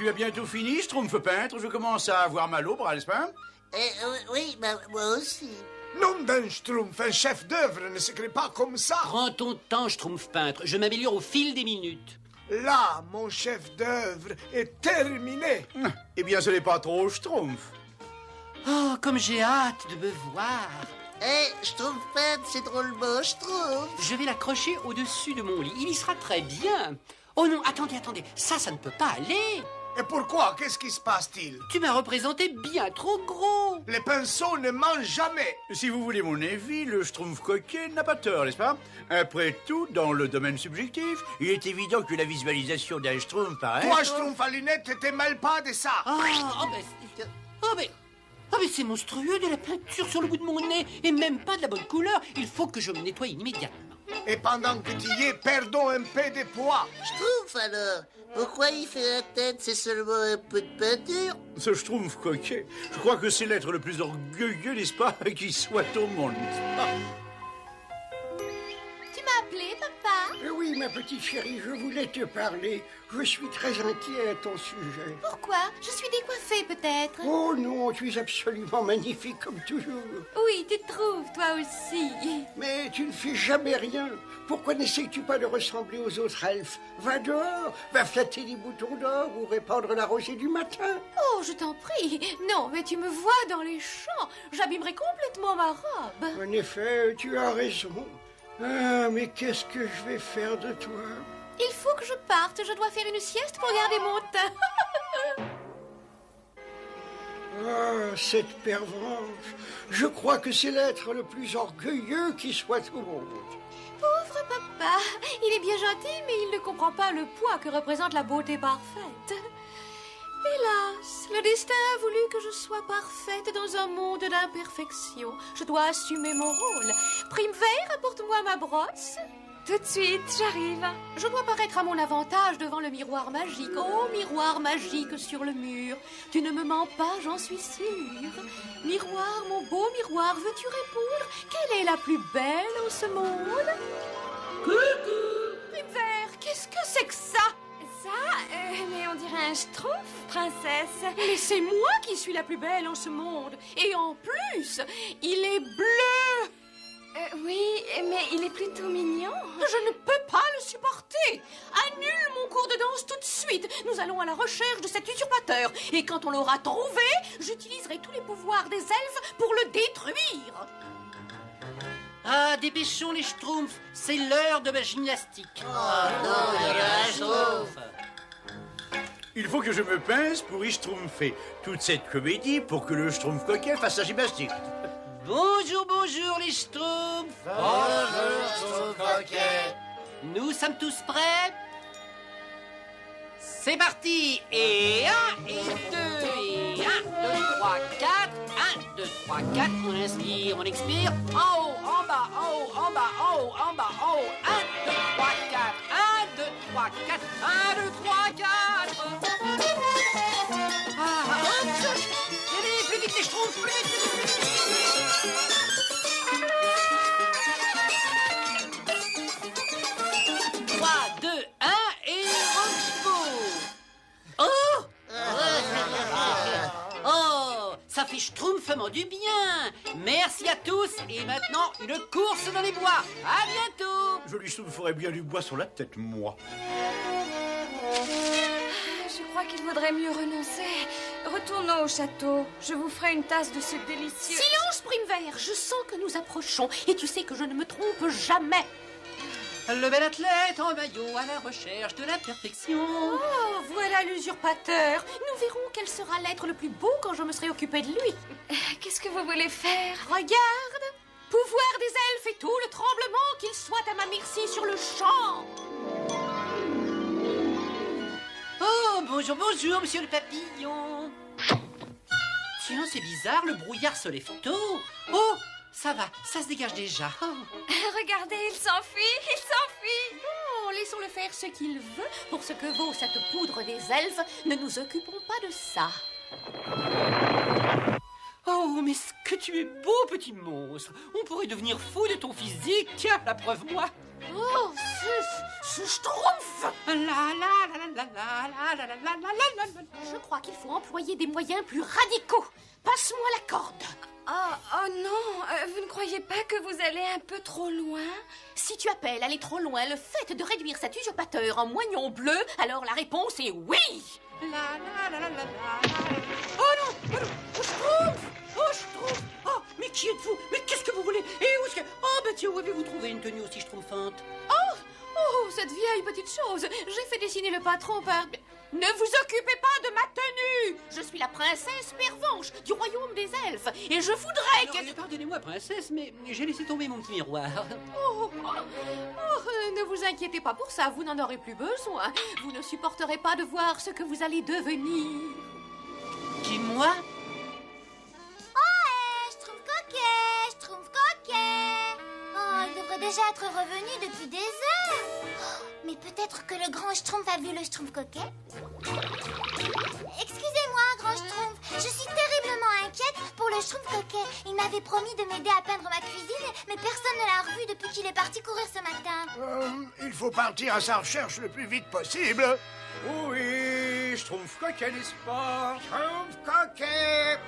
tu as bientôt fini, Schtroumpf peintre? Je commence à avoir mal au bras, n'est-ce pas? Oui, moi aussi. Nom d'un Schtroumpf, un chef d'œuvre ne s'écrit pas comme ça. Prends ton temps, Schtroumpf peintre. Je m'améliore au fil des minutes. Là, mon chef d'œuvre est terminé. Eh bien, ce n'est pas trop Schtroumpf. Oh, comme j'ai hâte de me voir. Schtroumpf peintre, c'est drôlement Schtroumpf. Je vais l'accrocher au-dessus de mon lit. Il y sera très bien. Oh non, attendez. Ça ne peut pas aller. Et pourquoi? Qu'est-ce qui se passe-t-il? Tu m'as représenté bien trop gros. Les pinceaux ne mangent jamais. Si vous voulez mon avis, le Schtroumpf coquet n'a pas tort, n'est-ce pas? Après tout, dans le domaine subjectif, il est évident que la visualisation d'un Schtroumpf paraît... Toi, Schtroumpf à lunettes, t'es mal pas de ça. Mais c'est monstrueux de la peinture sur le bout de mon nez. Et même pas de la bonne couleur. Il faut que je me nettoie immédiatement. Et pendant que tu y es, perdons un peu de poids. Schtroumpf alors? Pourquoi il fait la tête? C'est seulement un peu de peinture? Ce Schtroumpf coquet, je crois que c'est l'être le plus orgueilleux, n'est-ce pas, qui soit au monde, n'est-ce pas? Tu m'as appelé, papa? Oui, ma petite chérie, je voulais te parler. Je suis très inquiet à ton sujet. Pourquoi? Je suis décoiffée, peut-être? Oh non, tu es absolument magnifique comme toujours. Oui, tu trouves, toi aussi. Mais tu ne fais jamais rien. Pourquoi n'essayes-tu pas de ressembler aux autres elfes? Va dehors, va flatter les boutons d'or ou répandre la rosée du matin. Oh, je t'en prie. Non, mais tu me vois dans les champs. J'abîmerai complètement ma robe. En effet, tu as raison. Ah, mais qu'est-ce que je vais faire de toi? Il faut que je parte. Je dois faire une sieste pour garder mon teint. Ah, cette pervenche. Je crois que c'est l'être le plus orgueilleux qui soit au monde. Pauvre papa. Il est bien gentil, mais il ne comprend pas le poids que représente la beauté parfaite. Hélas, le destin a voulu que je sois parfaite dans un monde d'imperfection. Je dois assumer mon rôle. Prime Vert, apporte-moi ma brosse. Tout de suite, j'arrive. Je dois paraître à mon avantage devant le miroir magique. Oh, miroir magique sur le mur. Tu ne me mens pas, j'en suis sûre. Miroir, mon beau miroir, veux-tu répondre? Quelle est la plus belle en ce monde? Coucou! Prime Vert, qu'est-ce que c'est que ça? Mais on dirait un Schtroumpf, princesse. Mais c'est moi qui suis la plus belle en ce monde. Et en plus, il est bleu. Oui, mais il est plutôt mignon. Je ne peux pas le supporter. Annule mon cours de danse tout de suite. Nous allons à la recherche de cet usurpateur. Et quand on l'aura trouvé, j'utiliserai tous les pouvoirs des elfes pour le détruire. Ah, dépêchons les Schtroumpfs. C'est l'heure de ma gymnastique. Oh non, il y a un Schtroumpf. Il faut que je me pince pour y schtroumpfer toute cette comédie pour que le Schtroumpf coquet fasse sa gymnastique. Bonjour les Schtroumpfs. Bonjour, Schtroumpf coquet. Nous sommes tous prêts? C'est parti. Et 1, et 2, et 1, 2, 3, 4. 1, 2, 3, 4. On inspire, on expire. En haut, en bas, en haut, en bas, en haut, en bas, en haut. 1, 2, 3, 4. 1, 2, 3, 4. 1, 2, 3, 4. Allez, plus vite les Schtroumpfs, plus vite. 3, 2, 1 et Roxpo. Oh, ça fait schtroumpfement du bien. Merci à tous. Et maintenant, une course dans les bois. À bientôt. Je lui soufflerai bien du bois sur la tête, moi. Je crois qu'il vaudrait mieux renoncer. Retournons au château. Je vous ferai une tasse de ce délicieux... Silence, Prime Vert. Je sens que nous approchons. Et tu sais que je ne me trompe jamais. Le bel athlète en maillot à la recherche de la perfection. Oh, voilà l'usurpateur. Nous verrons quel sera l'être le plus beau quand je me serai occupée de lui. Qu'est-ce que vous voulez faire? Regarde, pouvoir des elfes et tout le tremblement, qu'il soit à ma merci sur le champ. Oh, bonjour, monsieur le papillon. Tiens, c'est bizarre, le brouillard se lève tôt. Oh, ça va, ça se dégage déjà. Oh. Regardez, il s'enfuit, il s'enfuit. Oh, laissons-le faire ce qu'il veut. Pour ce que vaut cette poudre des elfes, ne nous occupons pas de ça. Oh, mais ce que tu es beau, petit monstre. On pourrait devenir fou de ton physique. Tiens, la preuve, moi. Oh, ce Schtroumpf! Je crois qu'il faut employer des moyens plus radicaux. Passe-moi la corde. Oh non, vous ne croyez pas que vous allez un peu trop loin? Si tu appelles aller trop loin le fait de réduire cet usurpateur en moignon bleu, alors la réponse est oui. Oh non, Schtroumpf! Oh, Schtroumpf! Oh, mais qui êtes-vous? Mais qu'est-ce que vous voulez? Et où est-ce que... Oh, bah tiens, où avez-vous trouvé une tenue aussi schtroumpfante? Oh, cette vieille petite chose. J'ai fait dessiner le patron par... Ne vous occupez pas de ma tenue. Je suis la princesse Pervenche du royaume des elfes. Et je voudrais que... Pardonnez-moi, princesse, mais j'ai laissé tomber mon petit miroir. Ne vous inquiétez pas pour ça, vous n'en aurez plus besoin. Vous ne supporterez pas de voir ce que vous allez devenir. Qui, moi? Je trouve coquet. Oh, il devrait déjà être revenu depuis des heures. Oh, mais peut-être que le grand Schtroumpf a vu le Schtroumpf coquet. Excusez-moi, grand Schtroumpf. Je suis terriblement inquiète pour le Schtroumpf coquet. Il m'avait promis de m'aider à peindre ma cuisine, mais personne ne l'a revu depuis qu'il est parti courir ce matin. Il faut partir à sa recherche le plus vite possible. Oui, Schtroumpf coquet, n'est-ce pas? Schtroumpf coquet.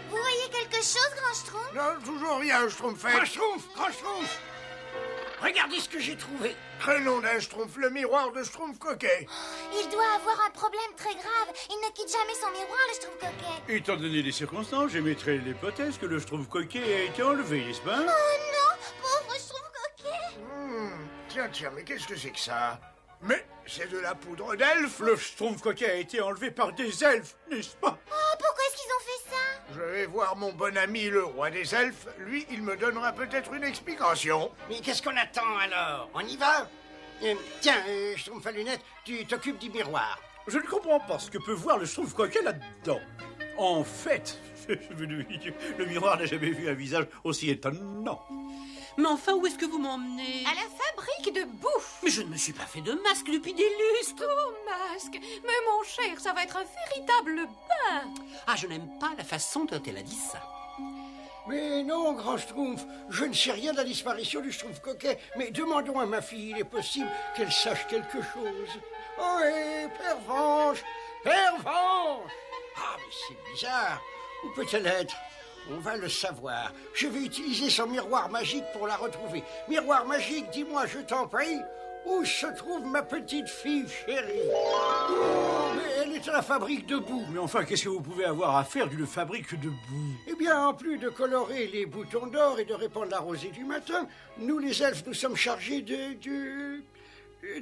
Vous voyez quelque chose, grand Schtroumpf? Non, toujours rien, Schtroumpfette. Grand Schtroumpf. Regardez ce que j'ai trouvé. Prénom d'un Schtroumpf, le miroir de Schtroumpf coquet. Il doit avoir un problème très grave. Il ne quitte jamais son miroir, le Schtroumpf coquet. Étant donné les circonstances, j'émettrai l'hypothèse que le Schtroumpf coquet a été enlevé, n'est-ce pas? Oh non, pauvre Schtroumpf coquet. Tiens, mais qu'est-ce que c'est que ça? Mais c'est de la poudre d'elfe. Le Schtroumpf coquet a été enlevé par des elfes, n'est-ce pas? Oh, pourquoi est-ce qu'ils ont fait ça? Je vais voir mon bon ami le roi des elfes. Lui, il me donnera peut-être une explication. Mais qu'est-ce qu'on attend alors? On y va? Tiens, Schtroumpf à lunettes, tu t'occupes du miroir. Je ne comprends pas ce que peut voir le Schtroumpf coquet là-dedans. En fait, le miroir n'a jamais vu un visage aussi étonnant. Mais enfin, où est-ce que vous m'emmenez? À la fabrique de bouffe. Mais je ne me suis pas fait de masque depuis des lustres. Oh, masque. Mais mon cher, ça va être un véritable bain. Ah, je n'aime pas la façon dont elle a dit ça. Mais non, grand Schtroumpf, je ne sais rien de la disparition du Schtroumpf coquet, mais demandons à ma fille, il est possible qu'elle sache quelque chose. Oh, hé, Pervenche! Ah, mais c'est bizarre. Où peut-elle être? On va le savoir. Je vais utiliser son miroir magique pour la retrouver. Miroir magique, dis-moi, je t'en prie, où se trouve ma petite fille chérie? Oh, mais elle est à la fabrique de boue. Mais enfin, qu'est-ce que vous pouvez avoir à faire d'une fabrique de boue? Eh bien, en plus de colorer les boutons d'or et de répandre la rosée du matin, nous les elfes, nous sommes chargés de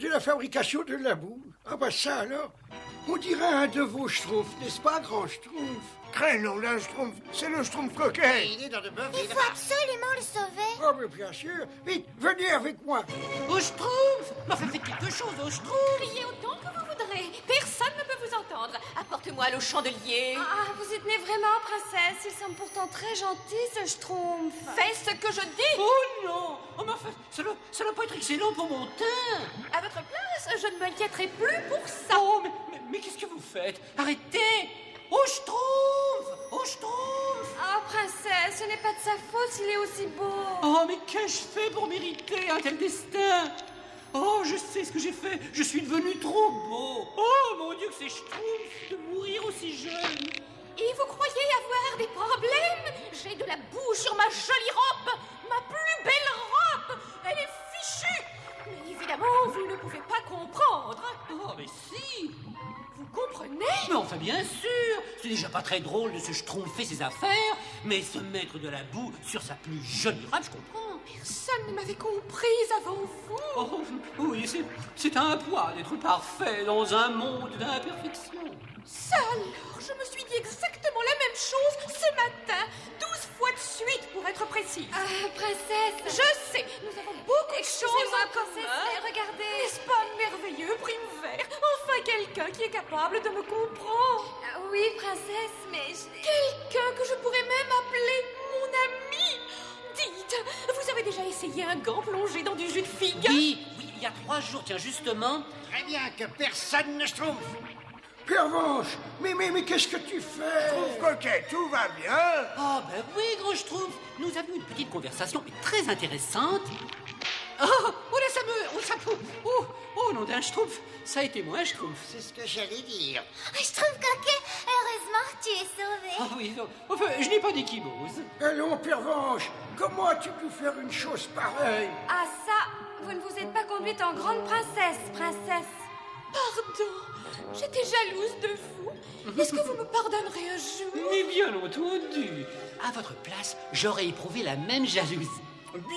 la fabrication de la boue. Ah bah ça alors, on dirait un de vos Schtroumpfs, n'est-ce pas, grand Schtroumpf? Prénom d'un Schtroumpf, c'est le Schtroumpf coquet. Il est dans de bœuf. Il faut absolument le sauver. Oh, mais bien sûr. Vite, venez avec moi. Au Schtroumpf! Mais enfin, faites quelque chose, au Schtroumpf! Criez autant que vous voudrez. Personne ne peut vous entendre. Apporte-moi le chandelier. Ah, vous y tenez vraiment, princesse. Il semble pourtant très gentil, ce Schtroumpf. Fais ce que je dis. Oh non! Oh, mais enfin, ça doit pas être excellent pour mon teint! À votre place, je ne m'inquiéterai plus pour ça. Oh, mais qu'est-ce que vous faites? Arrêtez! Au Schtroumpf! Au Schtroumpf! Ah, princesse, ce n'est pas de sa faute s'il est aussi beau. Oh, mais qu'ai-je fait pour mériter un tel destin? Oh, je sais ce que j'ai fait. Je suis devenu trop beau. Oh, mon Dieu, que c'est Schtroumpf de mourir aussi jeune. Et vous croyez avoir des problèmes? J'ai de la boue sur ma jolie robe. Ma plus belle robe. Elle est fichue. Mais évidemment, vous ne pouvez pas comprendre. Oh, mais si! Vous comprenez? Mais enfin, bien sûr! C'est déjà pas très drôle de se schtroumpfer ses affaires, mais se mettre de la boue sur sa plus jolie robe, je comprends. Personne ne m'avait comprise avant vous. Oh, oui, c'est un poids d'être parfait dans un monde d'imperfection. Ça alors, je me suis dit exactement la même chose ce matin, 12 fois de suite pour être précise. Ah, princesse. Je sais, nous avons beaucoup de choses Excusez-moi, en commun. princesse, mais regardez. N'est-ce pas merveilleux, Primevère? Enfin quelqu'un qui est capable de me comprendre. Oui, princesse, mais Quelqu'un que je pourrais même appeler mon ami. Dites, vous avez déjà essayé un gant plongé dans du jus de figue? Oui, il y a 3 jours, tiens, justement. Très bien, que personne ne Schtroumpf. Pervenche, mais qu'est-ce que tu fais? Schtroumpf coquet, tout va bien? Oh, ben oui, gros Schtroumpf. Nous avions une petite conversation très intéressante. Oh, ça me... Oh, nom d'un un schtroumpf. Ça a été moi, un schtroumpf. C'est ce que j'allais dire. Schtroumpf coquet, heureusement, tu es sauvé. Ah oui, non. Enfin, je n'ai pas d'échymose. Allons, Pervenche, comment as-tu pu faire une chose pareille? Ah ça, vous ne vous êtes pas conduite en grande princesse, princesse. Pardon, j'étais jalouse de vous. Est-ce que vous me pardonnerez un jour? Mais bien entendu. À votre place, j'aurais éprouvé la même jalousie.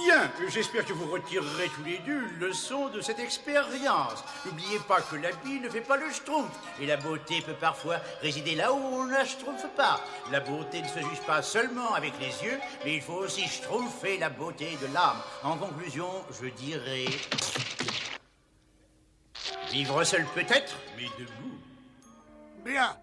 Bien, j'espère que vous retirerez tous les deux une leçon de cette expérience. N'oubliez pas que l'habit ne fait pas le schtroumpf. Et la beauté peut parfois résider là où on ne la schtroumpfe pas. La beauté ne se juge pas seulement avec les yeux, mais il faut aussi schtroumpfer la beauté de l'âme. En conclusion, je dirais... vivre seul peut-être, mais debout. Bien.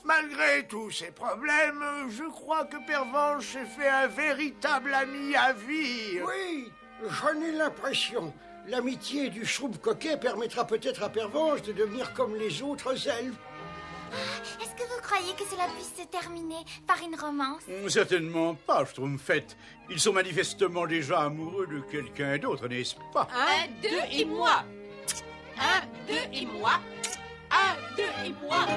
Malgré tous ces problèmes, je crois que Pervenche s'est fait un véritable ami à vie. Oui, j'en ai l'impression. L'amitié du Schtroumpf coquet permettra peut-être à Pervenche de devenir comme les autres elfes. Est-ce que vous croyez que cela puisse se terminer par une romance? Certainement pas, Schtroumpfette. Ils sont manifestement déjà amoureux de quelqu'un d'autre, n'est-ce pas? 1, 2 et moi. 1, 2 et moi. 1, 2 et moi.